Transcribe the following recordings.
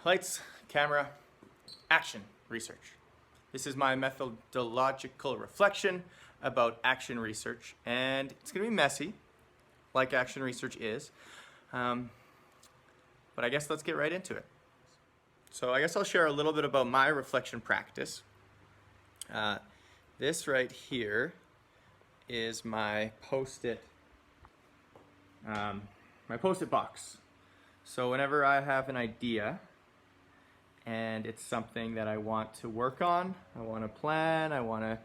Lights, camera, action research. This is my methodological reflection about action research, and it's going to be messy, like action research is, but I guess let's get right into it. So I guess I'll share a little bit about my reflection practice. This right here is my post-it box. So whenever I have an idea and it's something that I want to work on, I want to plan, I want to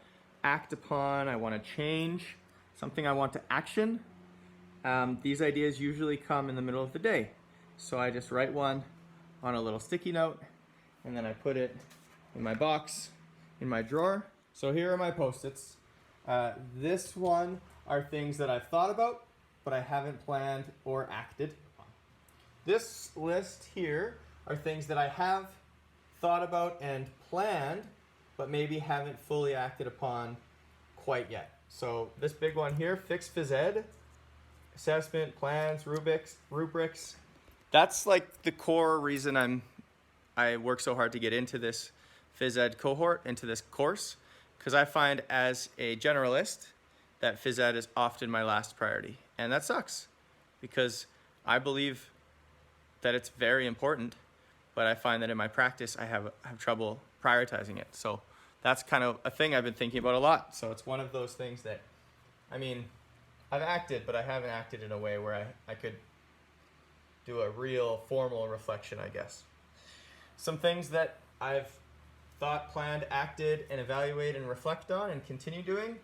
act upon, I want to change, something I want to action, these ideas usually come in the middle of the day. So I just write one on a little sticky note and then I put it in my box, in my drawer. So here are my post-its. This one are things that I've thought about, but I haven't planned or acted on. This list here are things that I have thought about and planned, but maybe haven't fully acted upon quite yet. So this big one here, fix phys ed, assessment, plans, rubrics. That's like the core reason I work so hard to get into this phys ed cohort, into this course, because I find as a generalist that phys ed is often my last priority. And that sucks, because I believe that it's very important, but I find that in my practice I have trouble prioritizing it. So that's kind of a thing I've been thinking about a lot. So it's one of those things that, I mean, I've acted, but I haven't acted in a way where I could do a real formal reflection, I guess. Some things that I've thought, planned, acted, and evaluate and reflect on and continue doing.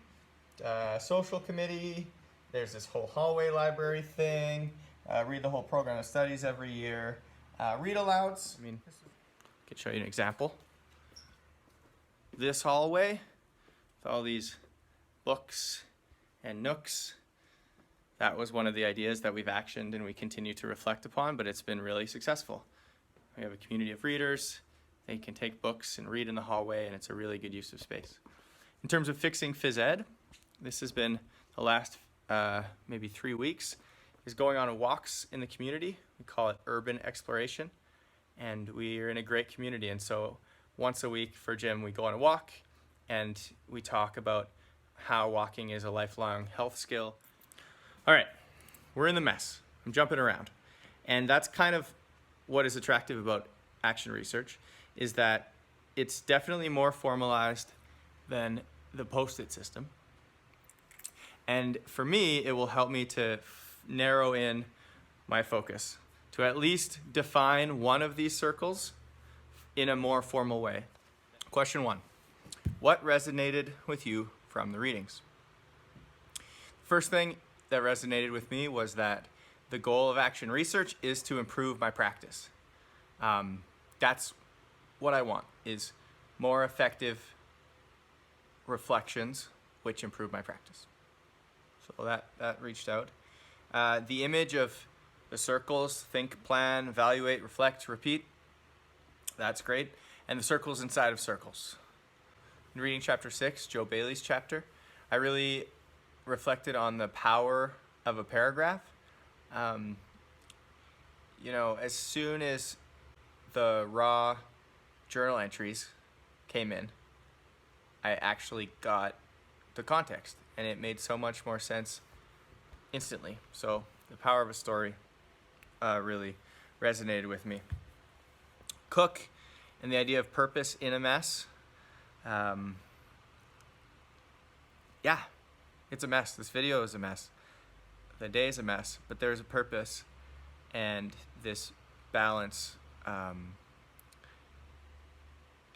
Social committee, there's this whole hallway library thing, read the whole program of studies every year, read alouds. I could show you an example. This hallway with all these books and nooks, that was one of the ideas that we've actioned and we continue to reflect upon, but it's been really successful. We have a community of readers. They can take books and read in the hallway, and it's a really good use of space. In terms of fixing phys ed, this has been the last maybe 3 weeks, is going on walks in the community. We call it urban exploration, and we are in a great community. And so once a week for Jim, we go on a walk, and we talk about how walking is a lifelong health skill. All right, we're in the mess. I'm jumping around. And that's kind of what is attractive about action research, is that it's definitely more formalized than the post-it system. And for me, it will help me to narrow in my focus, to at least define one of these circles in a more formal way. Question 1, what resonated with you from the readings? First thing that resonated with me was that the goal of action research is to improve my practice. That's what I want, is more effective reflections which improve my practice. So that reached out. The image of the circles, think, plan, evaluate, reflect, repeat, that's great. And the circles inside of circles. In reading chapter 6, Joe Bailey's chapter, I really reflected on the power of a paragraph. As soon as the raw journal entries came in, I actually got the context, and it made so much more sense instantly. So the power of a story really resonated with me. Cook and the idea of purpose in a mess. It's a mess. This video is a mess. The day is a mess, but there's a purpose, and this balance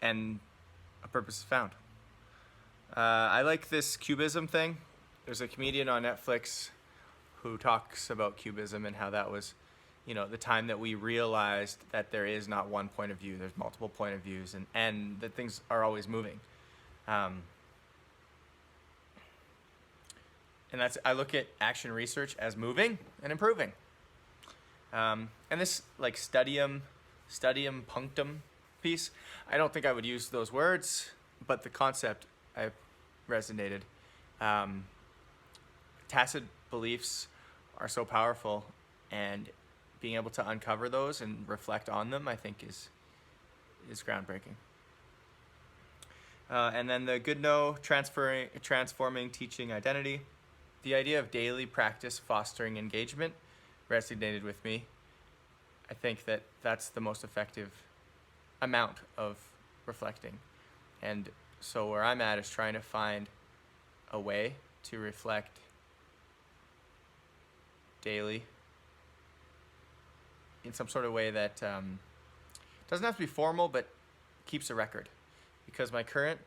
and a purpose is found. I like this cubism thing. There's a comedian on Netflix who talks about cubism and how that was, the time that we realized that there is not one point of view, there's multiple point of views, and that things are always moving. And I look at action research as moving and improving. And this studium punctum piece, I don't think I would use those words, but the concept I resonated. Tacit beliefs are so powerful, and being able to uncover those and reflect on them, I think, is is groundbreaking. And then the good no, transforming teaching identity. The idea of daily practice fostering engagement resonated with me. I think that that's the most effective amount of reflecting. And so where I'm at is trying to find a way to reflect daily in some sort of way that doesn't have to be formal, but keeps a record. Because my current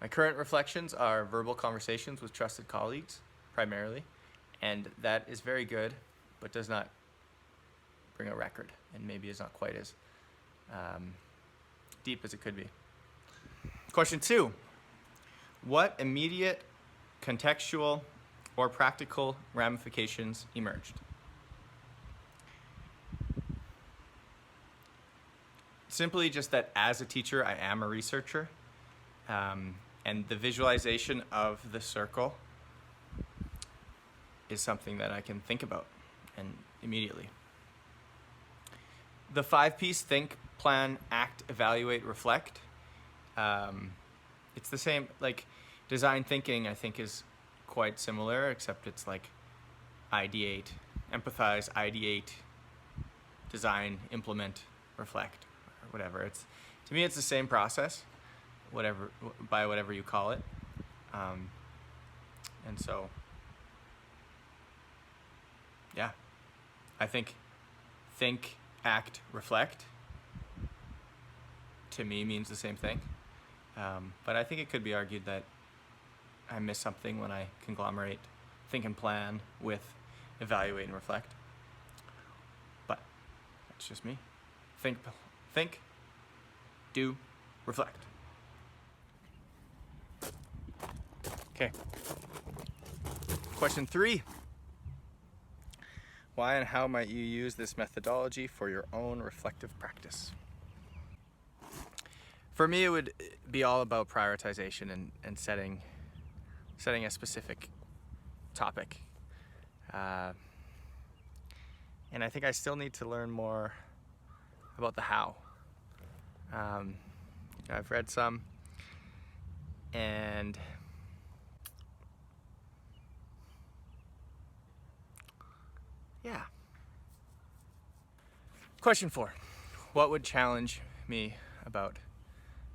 reflections are verbal conversations with trusted colleagues, primarily, and that is very good, but does not bring a record, and maybe is not quite as deep as it could be. Question 2. What immediate, contextual, or practical ramifications emerged? Simply just that as a teacher, I am a researcher, and the visualization of the circle is something that I can think about and immediately. The 5-piece think, plan, act, evaluate, reflect. It's the same, like design thinking I think is quite similar, except it's like ideate, empathize, ideate, design, implement, reflect, or whatever. To me it's the same process, whatever you call it. And so, yeah, I think act, reflect to me means the same thing. But I think it could be argued that I miss something when I conglomerate think and plan with evaluate and reflect. But that's just me. Think, do, reflect. Okay. Question 3. Why and how might you use this methodology for your own reflective practice? For me, it would be all about prioritization and setting a specific topic. And I think I still need to learn more about the how. I've read some, and yeah. Question 4. What would challenge me about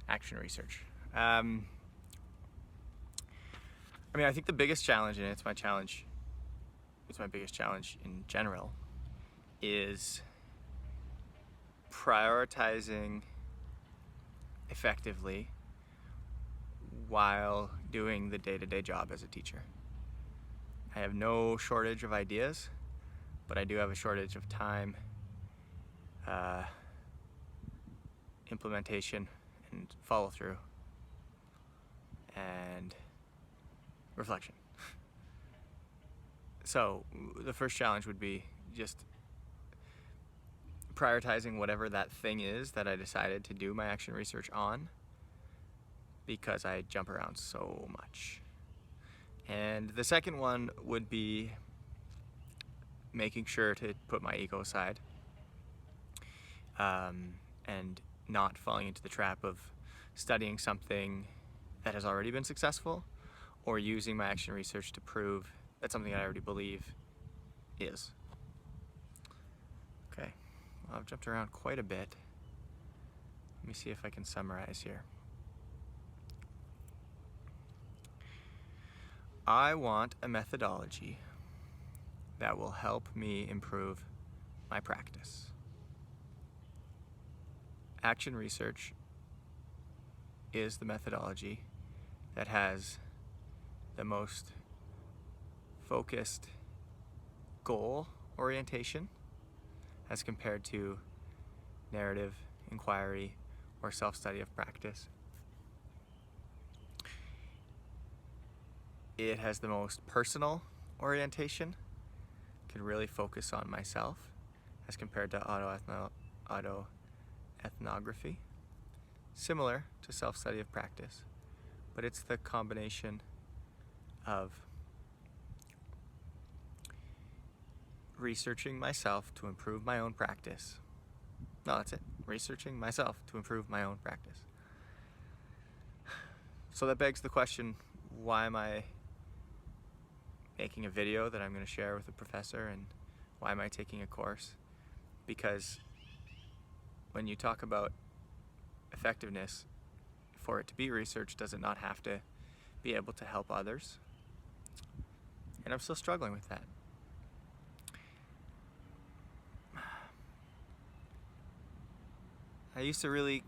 action research? I think the biggest challenge, and it's my biggest challenge in general, is prioritizing effectively while doing the day-to-day job as a teacher. I have no shortage of ideas, but I do have a shortage of time, implementation, and follow-through, and reflection. So the first challenge would be just prioritizing whatever that thing is that I decided to do my action research on, because I jump around so much. And the second one would be making sure to put my ego aside, and not falling into the trap of studying something that has already been successful, or using my action research to prove that something that I already believe is. Okay, well, I've jumped around quite a bit. Let me see if I can summarize here. I want a methodology that will help me improve my practice. Action research is the methodology that has the most focused goal orientation as compared to narrative, inquiry, or self-study of practice. It has the most personal orientation, can really focus on myself as compared to autoethnography, similar to self-study of practice, but it's the combination of researching myself to improve my own practice. No, that's it. researching myself to improve my own practice. So that begs the question, why am I making a video that I'm going to share with a professor, and why am I taking a course? Because when you talk about effectiveness, for it to be research, does it not have to be able to help others? And I'm still struggling with that. I used to really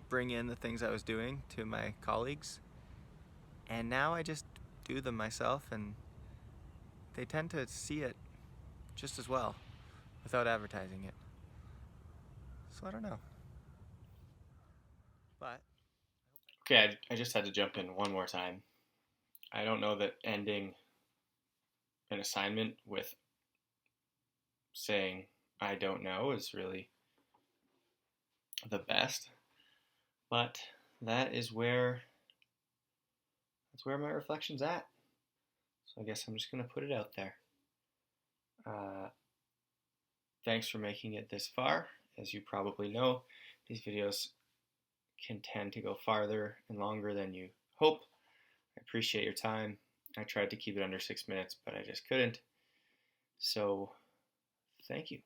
bring in the things I was doing to my colleagues, and now I just do them myself, and they tend to see it just as well without advertising it. So I don't know. But okay, I just had to jump in one more time. I don't know that ending an assignment with saying I don't know is really the best, but that's where my reflection's at. So I guess I'm just gonna put it out there. Thanks for making it this far. As you probably know, these videos can tend to go farther and longer than you hope. I appreciate your time. I tried to keep it under 6 minutes, but I just couldn't. So thank you.